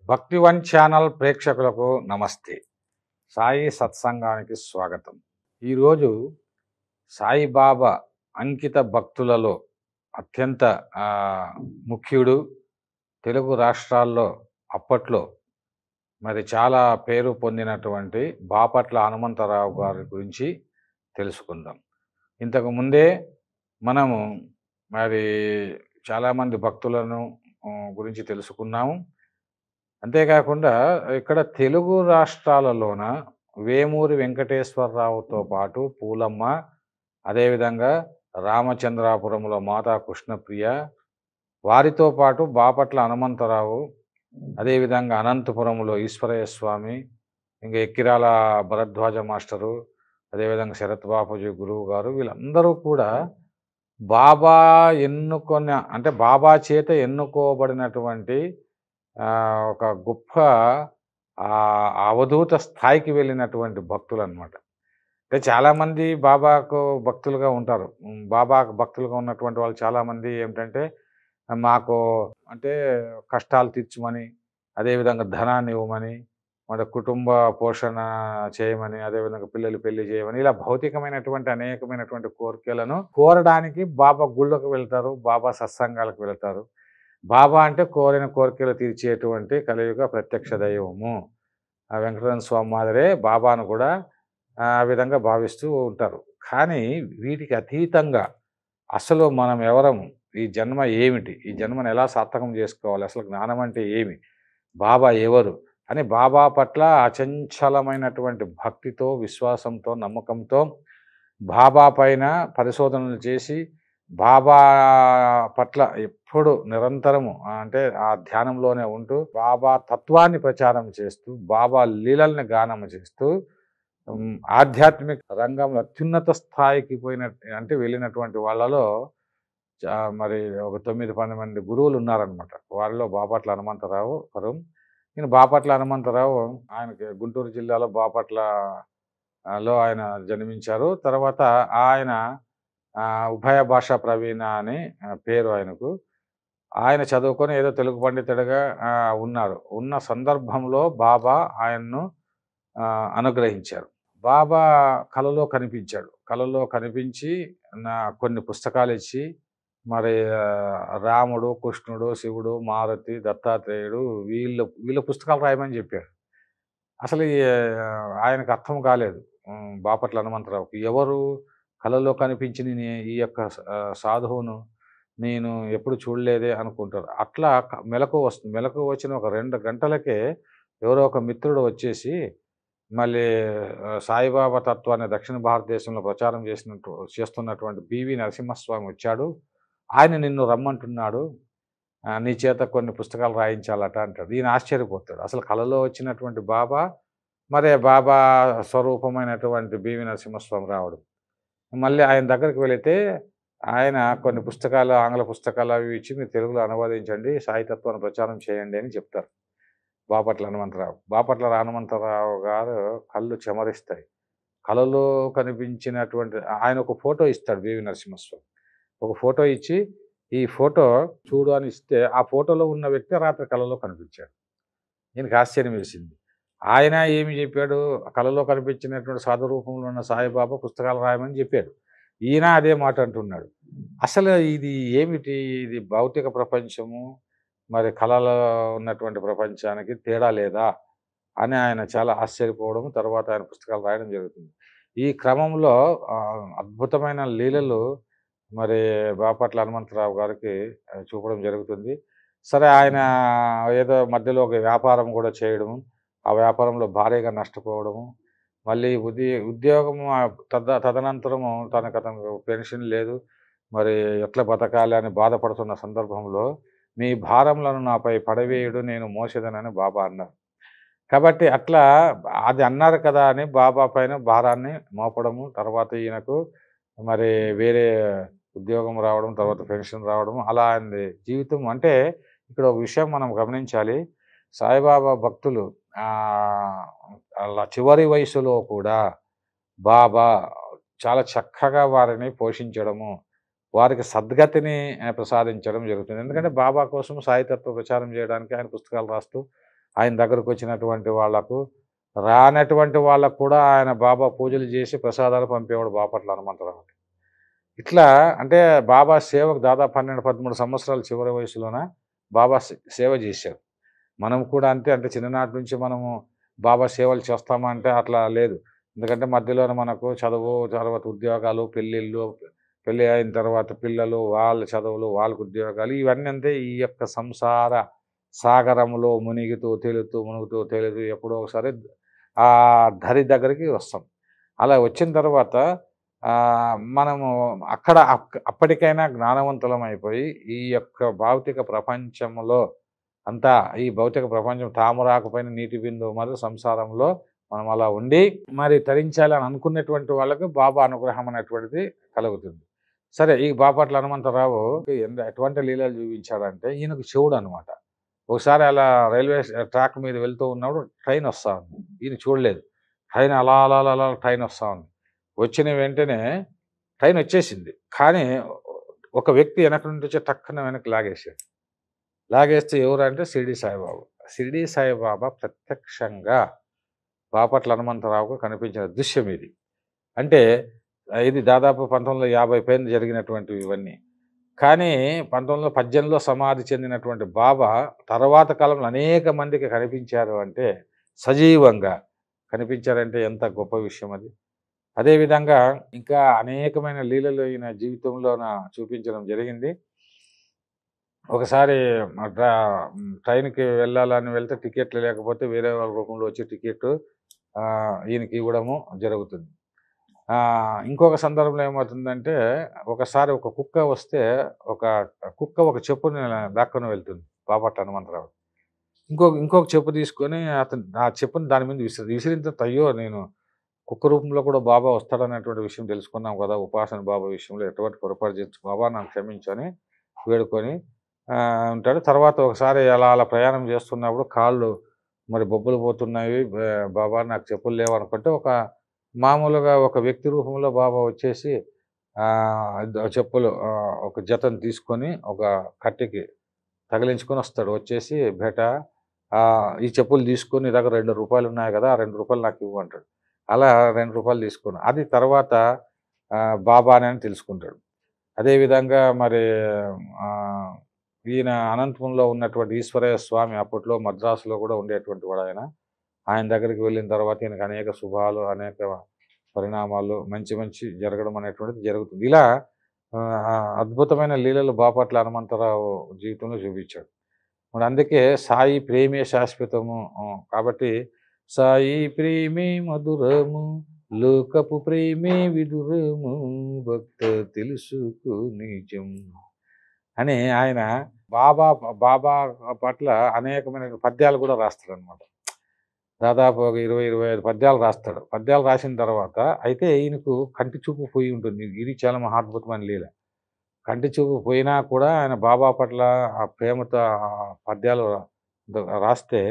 భక్తి one channel ప్రేక్షకులకు నమస్తే. సాయి సత్సంగానికి స్వాగతం. ఈరోజు సాయిబాబా అంకిత భక్తులలో అత్యంత ముఖ్యుడు. తెలుగు రాష్ట్రాల్లో అప్పట్లో మరి చాలా పేరు పొందినటువంటి బాపట్ల హనుమంతరావు గారి గురించి తెలుసుకుందాం. ఇంతకు ముందే మనము మరి చాలామంది భక్తులను గురించి తెలుసుకున్నాము. అంతేకాకుండా ఇక్కడ తెలుగు రాష్ట్రాలలోన వేమూరి వెంకటేశ్వరరావుతో పాటు పూలమ్మ, అదేవిధంగా రామచంద్రాపురంలో మాతా కృష్ణప్రియ, వారితో పాటు బాపట్ల హనుమంతరావు, అదేవిధంగా అనంతపురంలో ఈశ్వరయ్య స్వామి, ఇంకా ఎక్కిరాల భరద్వాజ మాస్టరు, అదేవిధంగా శరత్ బాపూజీ గురువు గారు, వీళ్ళందరూ కూడా బాబా బాబా చేత ఎన్నుకోబడినటువంటి ఒక గొప్ప అవధూత స్థాయికి వెళ్ళినటువంటి భక్తులు అనమాట. అంటే చాలామంది బాబాకు భక్తులుగా ఉంటారు. బాబాకు భక్తులుగా ఉన్నటువంటి వాళ్ళు చాలామంది ఏమిటంటే మాకు అంటే కష్టాలు తీర్చమని, అదేవిధంగా ధనాన్ని ఇవ్వమని, మన కుటుంబ పోషణ చేయమని, అదేవిధంగా పిల్లలు పెళ్లి చేయమని, ఇలా భౌతికమైనటువంటి అనేకమైనటువంటి కోరికలను కోరడానికి బాబా గుళ్ళకు వెళ్తారు, బాబా సత్సంగాలకు వెళ్తారు. బాబా అంటే కోరిన కోరికలు తీర్చేటువంటి కలియుగ ప్రత్యక్ష దైవము. ఆ వెంకటరమణ స్వామి మాదిరే బాబాను కూడా ఆ విధంగా భావిస్తూ ఉంటారు. కానీ వీటికి అతీతంగా అసలు మనం ఎవరము, ఈ జన్మ ఏమిటి, ఈ జన్మను ఎలా సార్థకం చేసుకోవాలి, అసలు జ్ఞానం అంటే ఏమి, బాబా ఎవరు అని బాబా పట్ల అచంచలమైనటువంటి భక్తితో, విశ్వాసంతో, నమ్మకంతో బాబా పైన పరిశోధనలు చేసి బాబా పట్ల ఎప్పుడు నిరంతరము అంటే ఆ ధ్యానంలోనే ఉంటూ బాబా తత్వాన్ని ప్రచారం చేస్తూ, బాబా లీలల్ని గానం చేస్తూ ఆధ్యాత్మిక రంగంలో అత్యున్నత స్థాయికి వెళ్ళినటువంటి వాళ్ళలో మరి ఒక 9-10 మంది గురువులు ఉన్నారనమాట. వారిలో బాపట్ల హనుమంతరావు ఒకరు. ఈయన బాపట్ల హనుమంతరావు ఆయనకి గుంటూరు జిల్లాలో బాపట్లలో ఆయన జన్మించారు. తర్వాత ఆయన ఉభయ భాషా ప్రవీణ అని పేరు ఆయనకు. ఆయన చదువుకొని ఏదో తెలుగు పండితుడిగా ఉన్నారు. ఉన్న సందర్భంలో బాబా ఆయన్ను అనుగ్రహించారు. బాబా కలలో కనిపించాడు. కలలో కనిపించి కొన్ని పుస్తకాలు ఇచ్చి మరి రాముడు, కృష్ణుడు, శివుడు, మారుతి, దత్తాత్రేయుడు వీళ్ళ పుస్తకాలు రాయమని చెప్పాడు. అసలు ఆయనకు అర్థం కాలేదు బాపట్ల హనుమంతరావుకి. ఎవరు కలలో కనిపించిన ఈ యొక్క సాధువును నేను ఎప్పుడు చూడలేదే అనుకుంటారు. అట్లా మెలకు వస్తుంది. మెలకు వచ్చిన ఒక 2 గంటలకే ఎవరో ఒక మిత్రుడు వచ్చేసి మళ్ళీ సాయిబాబా తత్వాన్ని దక్షిణ భారతదేశంలో ప్రచారం చేస్తున్నటువంటి పివి నరసింహస్వామి వచ్చాడు. ఆయన నిన్ను రమ్మంటున్నాడు, నీ చేత కొన్ని పుస్తకాలు రాయించాలట అంటాడు. ఈయన ఆశ్చర్యపోతాడు. అసలు కలలో వచ్చినటువంటి బాబా మరే బాబా స్వరూపమైనటువంటి పివి నరసింహస్వామి రావడం. మళ్ళీ ఆయన దగ్గరికి వెళితే ఆయన కొన్ని పుస్తకాలు, ఆంగ్ల పుస్తకాలు అవి ఇచ్చి మీరు తెలుగులో అనువదించండి, సాయితత్వాన్ని ప్రచారం చేయండి అని చెప్తారు బాపట్ల హనుమంతరావు. బాపట్ల హనుమంతరావు గారు కళ్ళు చెమరిస్తాయి. కలలో కనిపించినటువంటి ఆయన ఒక ఫోటో ఇస్తాడు పివి నరసింహస్వామి. ఒక ఫోటో ఇచ్చి ఈ ఫోటో చూడు అని ఇస్తే ఆ ఫోటోలో ఉన్న వ్యక్తి రాత్రి కలలో కనిపించాడు. ఈయనకి ఆశ్చర్యం వేసింది. ఆయన ఏమి చెప్పాడు, కలలో కనిపించినటువంటి సాధు రూపంలో ఉన్న సాయిబాబా పుస్తకాలు రాయమని చెప్పాడు. ఈయన అదే మాట అంటున్నాడు. అసలు ఇది ఏమిటి, ఇది భౌతిక ప్రపంచము మరి కళలో ఉన్నటువంటి ప్రపంచానికి తేడా లేదా అని ఆయన చాలా ఆశ్చర్యపోవడం, తర్వాత ఆయన పుస్తకాలు రాయడం జరుగుతుంది. ఈ క్రమంలో అద్భుతమైన లీలలు మరి బాపట్ల హనుమంతరావు గారికి చూపడం జరుగుతుంది. సరే, ఆయన ఏదో మధ్యలో ఒక వ్యాపారం కూడా చేయడము, ఆ వ్యాపారంలో భారీగా నష్టపోవడము, మళ్ళీ ఉద్యోగము తదనంతరము అతనికి పెన్షన్ లేదు, మరి ఎట్లా బతకాలి అని బాధపడుతున్న సందర్భంలో మీ భారములను నాపై పడవేయుడు, నేను మోసేదనని బాబా అన్నారు. కాబట్టి అట్లా అది అన్నారు కదా అని బాబా పైన భారాన్ని మోపడము, తర్వాత ఈయనకు మరి వేరే ఉద్యోగం రావడం, తర్వాత పెన్షన్ రావడం, అలా అయింది జీవితం. అంటే ఇక్కడ ఒక విషయం మనం గమనించాలి. సాయిబాబా భక్తులు అలా చివరి వయసులో కూడా బాబా చాలా చక్కగా వారిని పోషించడము, వారికి సద్గతిని ప్రసాదించడం జరుగుతుంది. ఎందుకంటే బాబా కోసం సాయితత్వ ప్రచారం చేయడానికి ఆయన పుస్తకాలు రాస్తూ ఆయన దగ్గరకు వచ్చినటువంటి వాళ్ళకు, రానటువంటి వాళ్ళకు కూడా ఆయన బాబా పూజలు చేసి ప్రసాదాలు పంపేవాడు బాపట్ల హనుమంతరావు. ఇట్లా అంటే బాబా సేవకు దాదాపు 12, 13 సంవత్సరాల చివరి వయసులోన బాబా సేవ చేశారు. మనం కూడా అంతే. అంటే చిన్ననాటి నుంచి మనము బాబా సేవలు చేస్తామా అంటే అట్లా లేదు. ఎందుకంటే మధ్యలోనే మనకు చదువు, తర్వాత ఉద్యోగాలు, పెళ్ళిళ్ళు, పెళ్ళి అయిన తర్వాత పిల్లలు, వాళ్ళ చదువులు, వాళ్ళకు ఉద్యోగాలు, ఇవన్నీ అంతే. ఈ యొక్క సంసార సాగరంలో మునిగుతూ తేలుతూ మునుగుతూ తేలుతూ ఎప్పుడో ఒకసారి ఆ ధరి దగ్గరికి వస్తాం. అలా వచ్చిన తర్వాత మనము అక్కడ అప్పటికైనా జ్ఞానవంతులం అయిపోయి ఈ యొక్క భౌతిక ప్రపంచంలో అంతా, ఈ భౌతిక ప్రపంచం తామరాకు పైన నీటి బిందువు మరి సంసారంలో మనం అలా ఉండి మరి తరించాలని అనుకున్నటువంటి వాళ్ళకు బాబా అనుగ్రహం అనేటువంటిది కలుగుతుంది. సరే, ఈ బాపట్ల హనుమంతరావు ఎటువంటి లీలలు చూపించాడంటే ఈయనకు చెవుడు అనమాట. ఒకసారి అలా రైల్వే ట్రాక్ మీద వెళ్తూ ఉన్నప్పుడు ట్రైన్ వస్తూ ఉంది. ఈయన చూడలేదు. ట్రైన్ అలా అలా అలా అలా ట్రైన్ వస్తూ ఉంది. వచ్చిన వెంటనే ట్రైన్ వచ్చేసింది. కానీ ఒక వ్యక్తి వెనక నుండి వచ్చి టక్కున వెనక్కి లాగేసాడు. లాగేస్తే ఎవరంటే షిరిడి సాయిబాబా. షిరిడి సాయిబాబా ప్రత్యక్షంగా బాపట్ల హనుమంతరావుకు కనిపించిన దృశ్యం ఇది. అంటే ఇది దాదాపు 1950 పైన జరిగినటువంటివి ఇవన్నీ. కానీ 1918లో సమాధి చెందినటువంటి బాబా తర్వాత కాలంలో అనేక మందికి కనిపించారు అంటే, సజీవంగా కనిపించారంటే ఎంత గొప్ప విషయం అది. అదేవిధంగా ఇంకా అనేకమైన లీలలు ఈయన జీవితంలోన చూపించడం జరిగింది. ఒకసారి ట్రైన్కి వెళ్ళాలని వెళ్తే టికెట్లు లేకపోతే వేరే వాళ్ళ రూపంలో వచ్చి టికెట్ ఈయనకి ఇవ్వడము జరుగుతుంది. ఇంకొక సందర్భంలో ఏమవుతుందంటే, ఒకసారి ఒక కుక్క వస్తే ఒక చెప్పుని దాక్కుని వెళ్తుంది బాపట్ల హనుమంతరావు. ఇంకొక చెప్పు తీసుకొని అతను ఆ చెప్పుని దాని మీద విసిరిన తర్వాత, అయ్యో నేను కుక్క రూపంలో కూడా బాబా వస్తాడనేటువంటి విషయం తెలుసుకున్నాం కదా, ఉపాసన బాబా విషయంలో ఎటువంటి పొరపాటు చేసి బాబా నాకు క్షమించని వేడుకొని ఉంటాడు. తర్వాత ఒకసారి అలా ప్రయాణం చేస్తున్నప్పుడు కాళ్ళు మరి బొబ్బలు పోతున్నాయి, బాబా నాకు చెప్పులు లేవనుకుంటే మామూలుగా ఒక వ్యక్తి రూపంలో బాబా వచ్చేసి చెప్పులు ఒక జతను తీసుకొని ఒక కట్టెకి తగిలించుకొని వస్తాడు. వచ్చేసి బేటా ఈ చెప్పులు తీసుకొని నీ దగ్గర ₹2 ఉన్నాయి కదా, ఆ ₹2 నాకు ఇవ్వు అంటాడు. అలా ₹2 తీసుకుని అది తర్వాత బాబానే అని తెలుసుకుంటాడు. అదేవిధంగా మరి ఈయన అనంతపురంలో ఉన్నటువంటి ఈశ్వరయ్య స్వామి అప్పట్లో మద్రాసులో కూడా ఉండేటువంటి వాడు ఆయన. ఆయన దగ్గరికి వెళ్ళిన తర్వాత ఈయనకు అనేక శుభాలు, అనేక పరిణామాలు మంచి జరగడం అనేటువంటిది జరుగుతుంది. ఇలా అద్భుతమైన లీలలు బాపట్ల హనుమంతరావు జీవితంలో చూపించాడు. మరి అందుకే సాయి ప్రేమే శాశ్వతము కాబట్టి సాయి ప్రేమే మధురము, లోకపు ప్రేమే విదురము, భక్త తెలుసుకో నిజం అని ఆయన బాబా పట్ల అనేకమైన పద్యాలు కూడా రాస్తాడనమాట. దాదాపు ఒక 20-25 పద్యాలు రాస్తాడు. పద్యాలు రాసిన తర్వాత అయితే ఈయనకు కంటి చూపు పోయి ఉంటుంది. ఇది చాలా మహాద్భుతమైన లీల. కంటి చూపు పోయినా కూడా ఆయన బాబా పట్ల ఆ ప్రేమతో పద్యాలు రాస్తే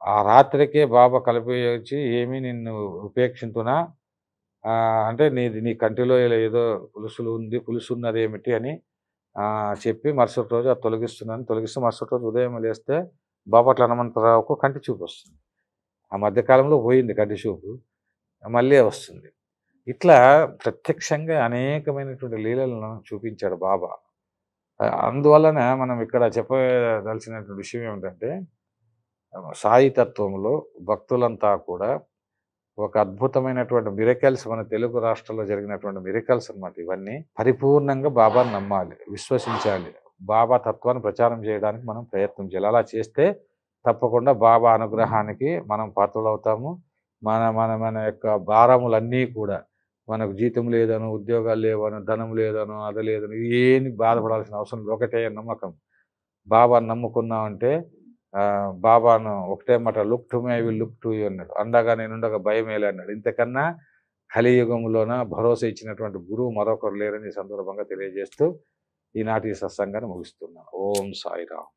ఆ రాత్రికే బాబా కలిపి వచ్చి, ఏమీ నిన్ను ఉపేక్షింతునా అంటే నీ కంటిలో ఏదో పులుసు ఉన్నదేమిటి అని చెప్పి మరుసటి రోజు అది తొలగిస్తూ మరుసటి రోజు ఉదయం లేస్తే బాపట్ల హనుమంతరావుకు కంటి చూపు వస్తుంది. ఆ మధ్యకాలంలో పోయింది కంటి చూపు, మళ్ళీ వస్తుంది. ఇట్లా ప్రత్యక్షంగా అనేకమైనటువంటి లీలలను చూపించాడు బాబా. అందువలన మనం ఇక్కడ చెప్పదలసినటువంటి విషయం ఏమిటంటే, సాయి తత్వంలో భక్తులంతా కూడా ఒక అద్భుతమైనటువంటి మిరకల్స్, మన తెలుగు రాష్ట్రాల్లో జరిగినటువంటి మిరకల్స్ అన్నమాట. ఇవన్నీ పరిపూర్ణంగా బాబాను నమ్మాలి, విశ్వసించాలి. బాబా తత్వాన్ని ప్రచారం చేయడానికి మనం ప్రయత్నం చేయాలి. అలా చేస్తే తప్పకుండా బాబా అనుగ్రహానికి మనం పాత్రలవుతాము. మన యొక్క భారములన్నీ కూడా, మనకు జీతం లేదనో, ఉద్యోగాలు లేవనో, ధనం లేదనో, అది లేదనో ఏమి బాధపడాల్సిన అవసరం లేదు. ఒకటే నమ్మకం, బాబాను నమ్ముకున్నామంటే బాబాను ఒకటే మాట, look to me I will look to you అన్నాడు. అండగా నేనుండగా భయమేలే అన్నాడు. ఇంతకన్నా కలియుగంలోన భరోసా ఇచ్చినటువంటి గురువు మరొకరు లేరని సందర్భంగా తెలియజేస్తూ ఈనాటి సత్సంగాన్ని ముగిస్తున్నాను. ఓం సాయిరామ్.